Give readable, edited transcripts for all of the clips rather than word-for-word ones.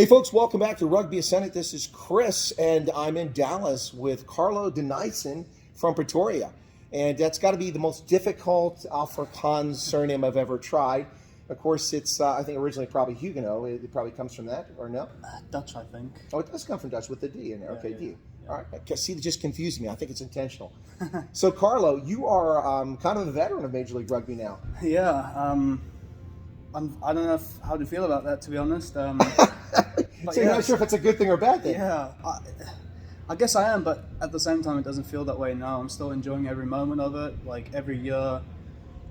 Hey folks, welcome back to Rugby Ascendant. This is Chris, and I'm in Dallas with Carlo de Nysschen from Pretoria. And that's got to be the most difficult Afrikaans surname I've ever tried. Of course, it's, I think, originally probably Huguenot. It probably comes from that, or no? Dutch, I think. Oh, it does come from Dutch with the D in there. Okay, D. All right. See, it just confused me. I think it's intentional. So, Carlo, you are kind of a veteran of Major League Rugby now. Yeah, I don't know how to feel about that, to be honest. So you're not sure if it's a good thing or a bad thing? Yeah, I guess I am, but at the same time, it doesn't feel that way now. I'm still enjoying every moment of it. Like, every year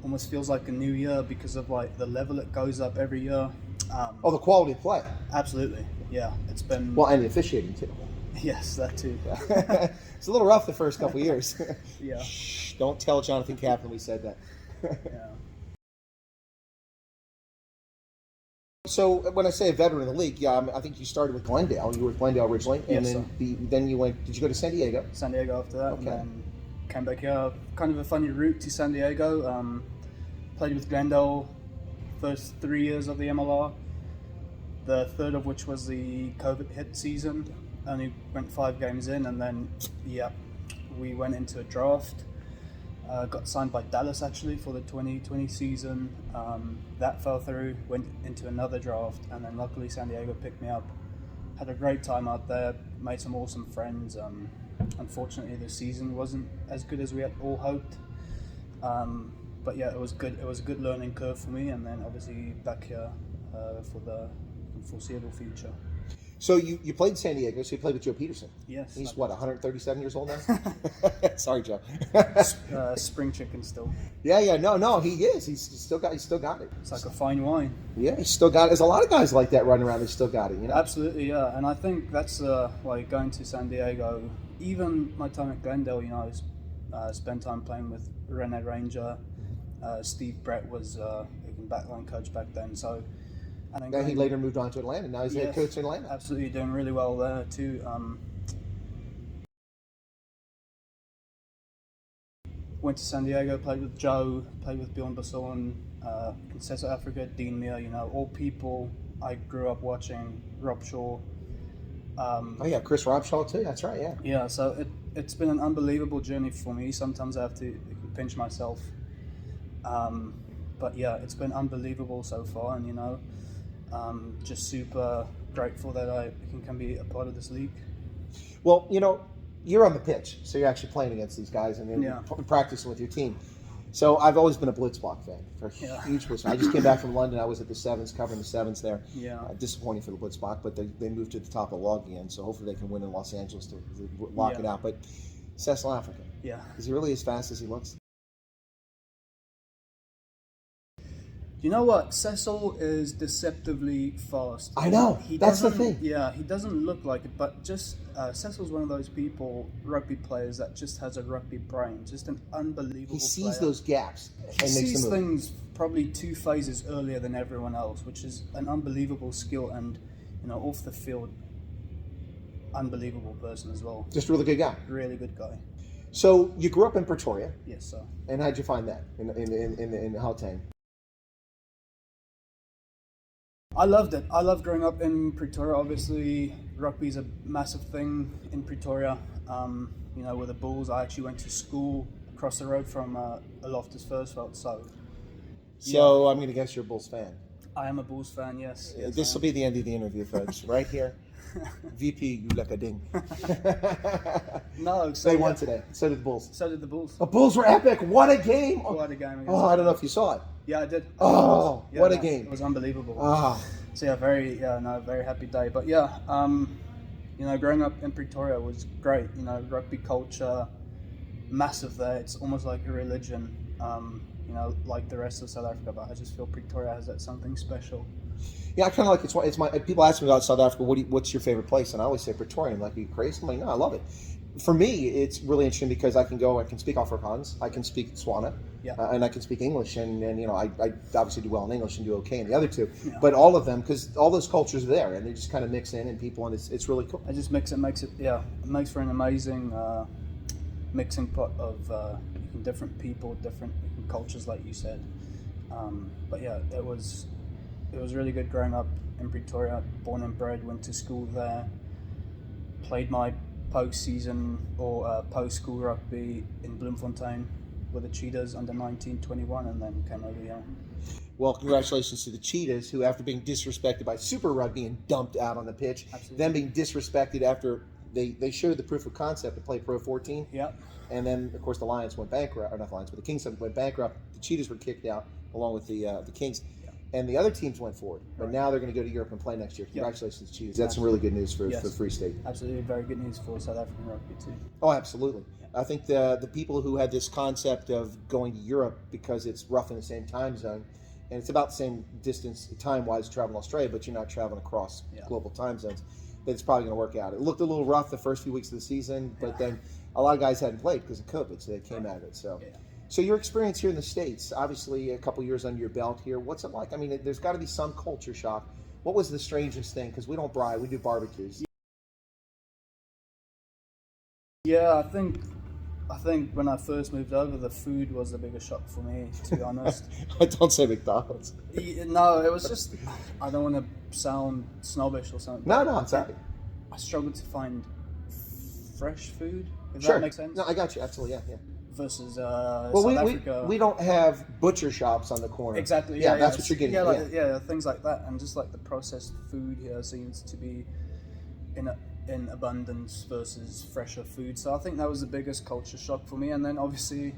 almost feels like a new year because of, like, the level it goes up every year. The quality of play. Absolutely, yeah. It's been... Well, and the officiating, too. Yes, that too. It's a little rough the first couple of years. Yeah. Shh, don't tell Jonathan Kaplan we said that. Yeah. So when I say a veteran of the league, I think you started with Glendale. You were with Glendale originally, and Yes, then you went. Did you go to San Diego? San Diego after that, Okay. and then came back here. Kind of a funny route to San Diego. Played with Glendale first 3 years of the MLR, the third of which was the COVID hit season. Only went 5 games in, and then we went into a draft. Got signed by Dallas actually for the 2020 season. That fell through, went into another draft, and then luckily San Diego picked me up. Had a great time out there, made some awesome friends. Unfortunately, the season wasn't as good as we had all hoped. But yeah, it was good. It was a good learning curve for me, and then obviously back here for the foreseeable future. So you played in San Diego. So you played with Joe Peterson. Yes. He's what, 137 years old now? Sorry, Joe. Spring chicken still. Yeah. No, he is. He's still got it. It's like a fine wine. Yeah, he's still got it. There's a lot of guys like that running around. They still got it. You know. Absolutely, yeah. And I think that's like going to San Diego. Even my time at Glendale, I spent time playing with Rene Ranger. Steve Brett was backline coach back then. So. And then he later moved on to Atlanta. Now he's head coach in Atlanta. Absolutely, doing really well there too. Went to San Diego, played with Joe, played with Bjorn Basson, in South Africa, Dean Meir, all people I grew up watching, Rob Shaw. Chris Robshaw too. That's right. Yeah. Yeah, so it's been an unbelievable journey for me. Sometimes I have to pinch myself. But yeah, it's been unbelievable so far, and just super grateful that I can be a part of this league. Well, you're on the pitch, so you're actually playing against these guys and then practicing with your team. So I've always been a Blitzblock fan, huge Blitz fan. I just came back from London. I was at the Sevens, covering the Sevens there. Yeah. Disappointing for the Blitzblock, but they moved to the top of the log again, so hopefully they can win in Los Angeles to lock it out. But South Africa, is he really as fast as he looks? You know what? Cecil is deceptively fast. I know. That's the thing. Yeah, he doesn't look like it, but just Cecil's one of those rugby players, that just has a rugby brain. Just an unbelievable He sees player. Those gaps and he makes sees the move. things probably 2 phases earlier than everyone else, which is an unbelievable skill, and off the field, unbelievable person as well. Just a really good guy. Really good guy. So you grew up in Pretoria. Yes, sir. And how'd you find that in Gauteng? I loved it. I loved growing up in Pretoria. Obviously, rugby is a massive thing in Pretoria. With the Bulls, I actually went to school across the road from Loftus Versfeld. So I'm going to guess you're a Bulls fan. I am a Bulls fan, yes. This will be the end of the interview, folks. Right here. VP, you like a ding. No, they won today. So did the Bulls. So did the Bulls. The Bulls were epic. What a game. What a game. I don't know if you saw it. Yeah, I did. What a game. It was unbelievable. So yeah, very happy day. But yeah, growing up in Pretoria was great. Rugby culture, massive there. It's almost like a religion, like the rest of South Africa. But I just feel Pretoria has that something special. Yeah, I kind of like it's my. People ask me about South Africa. What's your favorite place? And I always say Pretoria. I'm like, are you crazy? I'm like, no, I love it. For me, it's really interesting because I can speak Afrikaans, I can speak Tswana, and I can speak English, and I obviously do well in English and do okay in the other two. Yeah. But all of them, because all those cultures are there, and they just kind of mix in, and people, and it's really cool. It just makes for an amazing mixing pot of different people, different cultures, like you said. But yeah, it was it was really good growing up in Pretoria. Born and bred, went to school there. Played my post-season or post-school rugby in Bloemfontein with the Cheetahs under 1921, and then came over here. Well, congratulations to the Cheetahs, who after being disrespected by Super Rugby and dumped out on the pitch, Absolutely. then being disrespected after they showed the proof of concept to play Pro 14. Yep. And then, of course, the Lions went bankrupt, or not the Lions, but the Kings went bankrupt. The Cheetahs were kicked out along with the Kings. Yep. And the other teams went forward. But right. Now they're going to go to Europe and play next year. Congratulations, Cheetahs. That's some really good news for Free State. Absolutely. Very good news for South African rugby, too. Oh, absolutely. I think the people who had this concept of going to Europe because it's rough in the same time zone, and it's about the same distance time-wise traveling Australia, but you're not traveling across global time zones, that it's probably going to work out. It looked a little rough the first few weeks of the season, but then a lot of guys hadn't played because of COVID, so they came out of it. So your experience here in the States, obviously a couple years under your belt here, what's it like? I mean, there's got to be some culture shock. What was the strangest thing? Because we don't braai, we do barbecues. Yeah, I think when I first moved over, the food was the biggest shock for me, to be honest. Don't say McDonald's. No, it was just, I don't want to sound snobbish or something. No, exactly. I struggled to find fresh food, if that makes sense. No, I got you, absolutely, yeah. Versus South Africa. We don't have butcher shops on the corner. Exactly, yeah. That's what you're getting at. Things like that. And just like the processed food here seems to be in abundance versus fresher food. So I think that was the biggest culture shock for me. And then obviously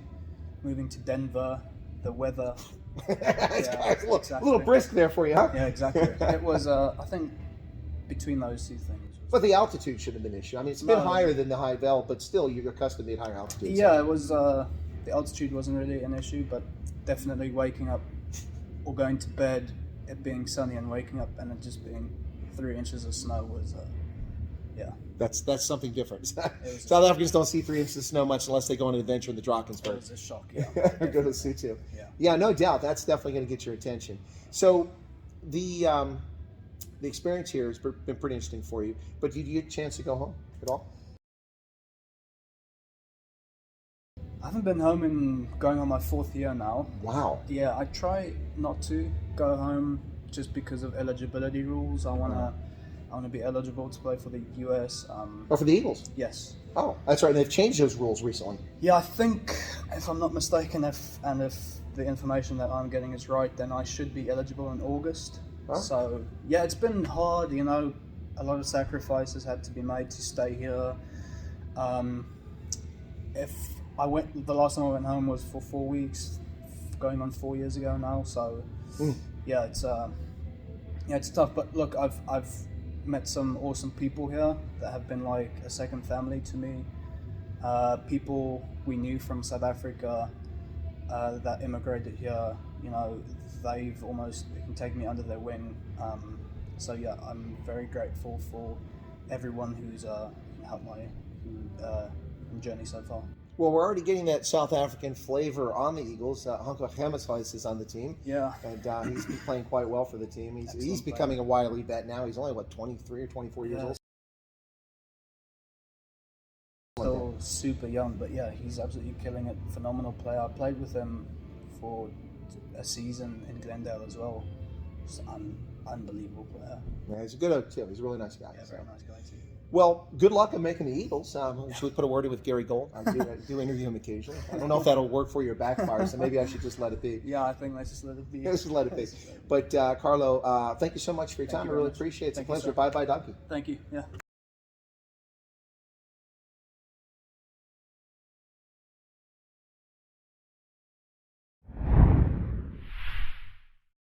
moving to Denver, the weather. A little brisk there for you, huh? Yeah, exactly. It was, I think, between those two things. But the altitude shouldn't have been an issue. I mean, it's a bit higher than the high veld, but still you're accustomed to higher altitude. Yeah, it was, the altitude wasn't really an issue, but definitely waking up or going to bed, it being sunny and waking up and it just being 3 inches of snow was, That's something different. South Africans don't see 3 inches of snow much unless they go on an adventure in the Drakensberg. It was a shock, yeah. Go to Lesotho. Yeah, no doubt. That's definitely going to get your attention. So the experience here has been pretty interesting for you. But did you get a chance to go home at all? I haven't been home in going on my 4th year now. Wow. Yeah, I try not to go home just because of eligibility rules. I want to be eligible to play for the US. For the Eagles? Yes. Oh, that's right. They've changed those rules recently. Yeah, I think, if I'm not mistaken, if the information that I'm getting is right, then I should be eligible in August. Huh? So, yeah, it's been hard, a lot of sacrifices had to be made to stay here. The last time I went home was for 4 weeks, going on 4 years ago now, so yeah, it's tough, but look, I've met some awesome people here that have been like a second family to me. People we knew from South Africa that immigrated here, they've almost taken me under their wing. So yeah, I'm very grateful for everyone who's helped my journey so far. Well, we're already getting that South African flavor on the Eagles. Hunko Gemmishuis is on the team. Yeah. And he's been playing quite well for the team. He's becoming a wily vet now. He's only, 23 or 24 years old? Still super young, but yeah, he's absolutely killing it. Phenomenal player. I played with him for a season in Glendale as well. Just an unbelievable player. Yeah, he's a good oak too. He's a really nice guy. Yeah, very nice guy too. Well, good luck in making the Eagles. Should we put a word in with Gary Gold? I do interview him occasionally. I don't know if that'll work for you or backfire, so maybe I should just let it be. Yeah, I think let's just let it be. Let's just let it be. But Carlo, thank you so much for your time. I really appreciate it. It's a pleasure. Bye-bye, donkey. Thank you. Yeah.